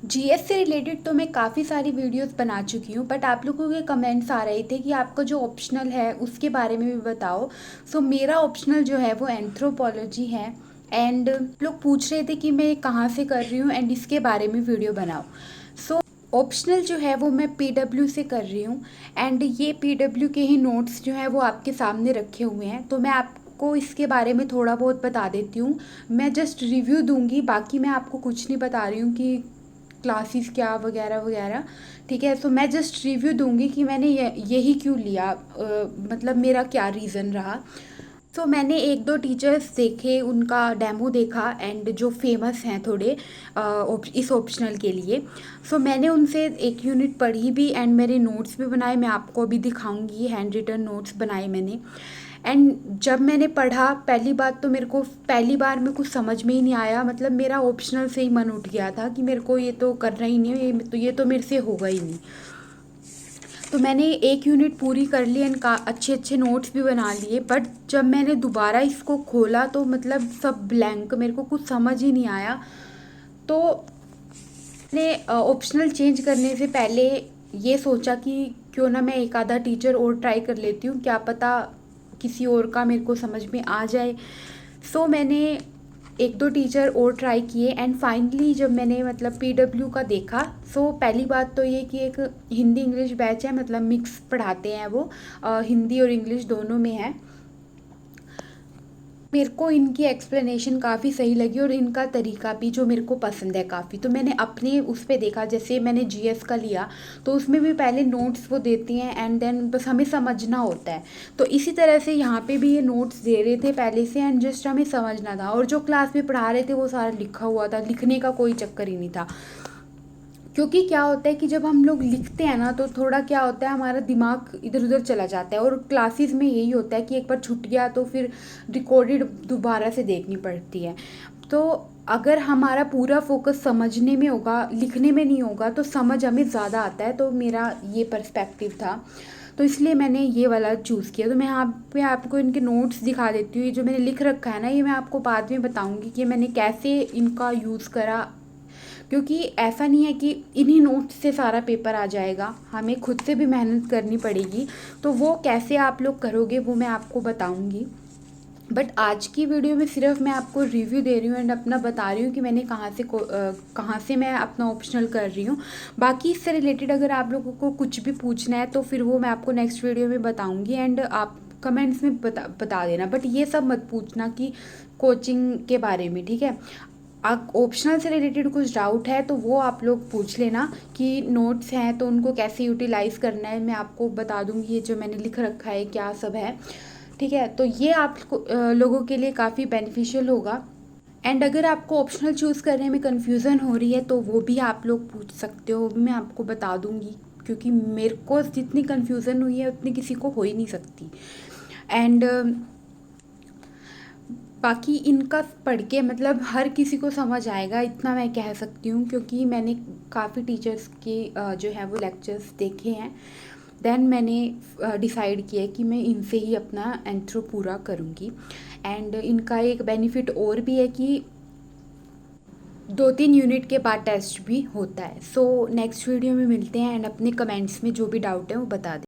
GS से related तो मैं काफ़ी सारी वीडियोस बना चुकी हूँ, बट आप लोगों के कमेंट्स आ रहे थे कि आपका जो ऑप्शनल है उसके बारे में भी बताओ। सो मेरा ऑप्शनल जो है वो एंथ्रोपोलॉजी है। एंड लोग पूछ रहे थे कि मैं कहाँ से कर रही हूँ एंड इसके बारे में वीडियो बनाओ। सो ऑप्शनल जो है वो मैं पीडब्ल्यू से कर रही हूँ। एंड ये पीडब्ल्यू के ही नोट्स जो हैं वो आपके सामने रखे हुए हैं, तो मैं आपको इसके बारे में थोड़ा बहुत बता देती हूँ। मैं जस्ट रिव्यू दूंगी, बाकी मैं आपको कुछ नहीं बता रही हूँ कि क्लासेस क्या वगैरह वगैरह। ठीक है, सो मैं जस्ट रिव्यू दूंगी कि मैंने यही क्यों लिया, मतलब मेरा क्या रीज़न रहा। सो मैंने एक दो टीचर्स देखे, उनका डेमो देखा एंड जो फेमस हैं थोड़े इस ऑप्शनल के लिए। सो मैंने उनसे एक यूनिट पढ़ी भी एंड मेरे नोट्स भी बनाए। मैं आपको अभी दिखाऊंगी, हैंड रिटन नोट्स बनाए मैंने। एंड जब मैंने पढ़ा पहली बात तो मेरे को पहली बार में कुछ समझ में ही नहीं आया, मतलब मेरा ऑप्शनल से ही मन उठ गया था कि मेरे को ये तो करना ही नहीं है, ये तो मेरे से होगा ही नहीं। तो मैंने एक यूनिट पूरी कर ली एंड का अच्छे अच्छे नोट्स भी बना लिए, बट जब मैंने दोबारा इसको खोला तो मतलब सब ब्लैंक, मेरे को कुछ समझ ही नहीं आया। तो मैंने ऑप्शनल चेंज करने से पहले ये सोचा कि क्यों ना मैं एक आधा टीचर और ट्राई कर लेती हूँ, क्या पता किसी और का मेरे को समझ में आ जाए। सो मैंने एक दो टीचर और ट्राई किए एंड फाइनली जब मैंने मतलब पीडब्ल्यू का देखा। सो पहली बात तो ये कि एक हिंदी इंग्लिश बैच है, मतलब मिक्स पढ़ाते हैं वो, हिंदी और इंग्लिश दोनों में है। मेरे को इनकी एक्सप्लेनेशन काफ़ी सही लगी और इनका तरीका भी जो मेरे को पसंद है काफ़ी। तो मैंने अपने उस पे देखा, जैसे मैंने जीएस का लिया तो उसमें भी पहले नोट्स वो देती हैं एंड देन बस हमें समझना होता है। तो इसी तरह से यहाँ पे भी ये नोट्स दे रहे थे पहले से एंड जस्ट हमें समझना था, और जो क्लास में पढ़ा रहे थे वो सारा लिखा हुआ था, लिखने का कोई चक्कर ही नहीं था। क्योंकि क्या होता है कि जब हम लोग लिखते हैं ना तो थोड़ा क्या होता है, हमारा दिमाग इधर उधर चला जाता है, और क्लासेस में यही होता है कि एक बार छूट गया तो फिर रिकॉर्डेड दोबारा से देखनी पड़ती है। तो अगर हमारा पूरा फोकस समझने में होगा, लिखने में नहीं होगा, तो समझ हमें ज़्यादा आता है। तो मेरा ये पर्सपेक्टिव था, तो इसलिए मैंने ये वाला चूज़ किया। तो मैं यहाँ पे आपको इनके नोट्स दिखा देती हूँ। ये जो मैंने लिख रखा है ना, ये मैं आपको बाद में बताऊँगी कि मैंने कैसे इनका यूज़ करा, क्योंकि ऐसा नहीं है कि इन्हीं नोट्स से सारा पेपर आ जाएगा, हमें खुद से भी मेहनत करनी पड़ेगी। तो वो कैसे आप लोग करोगे वो मैं आपको बताऊंगी। बट आज की वीडियो में सिर्फ मैं आपको रिव्यू दे रही हूँ एंड अपना बता रही हूँ कि मैंने कहाँ से मैं अपना ऑप्शनल कर रही हूँ। बाकी इससे रिलेटेड अगर आप लोगों को कुछ भी पूछना है तो फिर वो मैं आपको नेक्स्ट वीडियो में बताऊँगी एंड आप कमेंट्स में बता देना। बट ये सब मत पूछना कि कोचिंग के बारे में, ठीक है। ऑप्शनल से रिलेटेड कुछ डाउट है तो वो आप लोग पूछ लेना कि नोट्स हैं तो उनको कैसे यूटिलाइज़ करना है, मैं आपको बता दूंगी ये जो मैंने लिख रखा है क्या सब है। ठीक है, तो ये आप लोगों के लिए काफ़ी बेनिफिशियल होगा। एंड अगर आपको ऑप्शनल चूज़ करने में कन्फ्यूज़न हो रही है तो वो भी आप लोग पूछ सकते हो, मैं आपको बता दूंगी, क्योंकि मेरे को जितनी कन्फ्यूज़न हुई है उतनी किसी को हो ही नहीं सकती। एंड बाकी इनका पढ़ के मतलब हर किसी को समझ आएगा, इतना मैं कह सकती हूँ, क्योंकि मैंने काफ़ी टीचर्स के जो है वो लेक्चर्स देखे हैं। देन मैंने डिसाइड किया कि मैं इनसे ही अपना एंथ्रो पूरा करूँगी। एंड इनका एक बेनिफिट और भी है कि 2-3 यूनिट के बाद टेस्ट भी होता है। सो नेक्स्ट वीडियो में मिलते हैं एंड अपने कमेंट्स में जो भी डाउट है वो बता दें।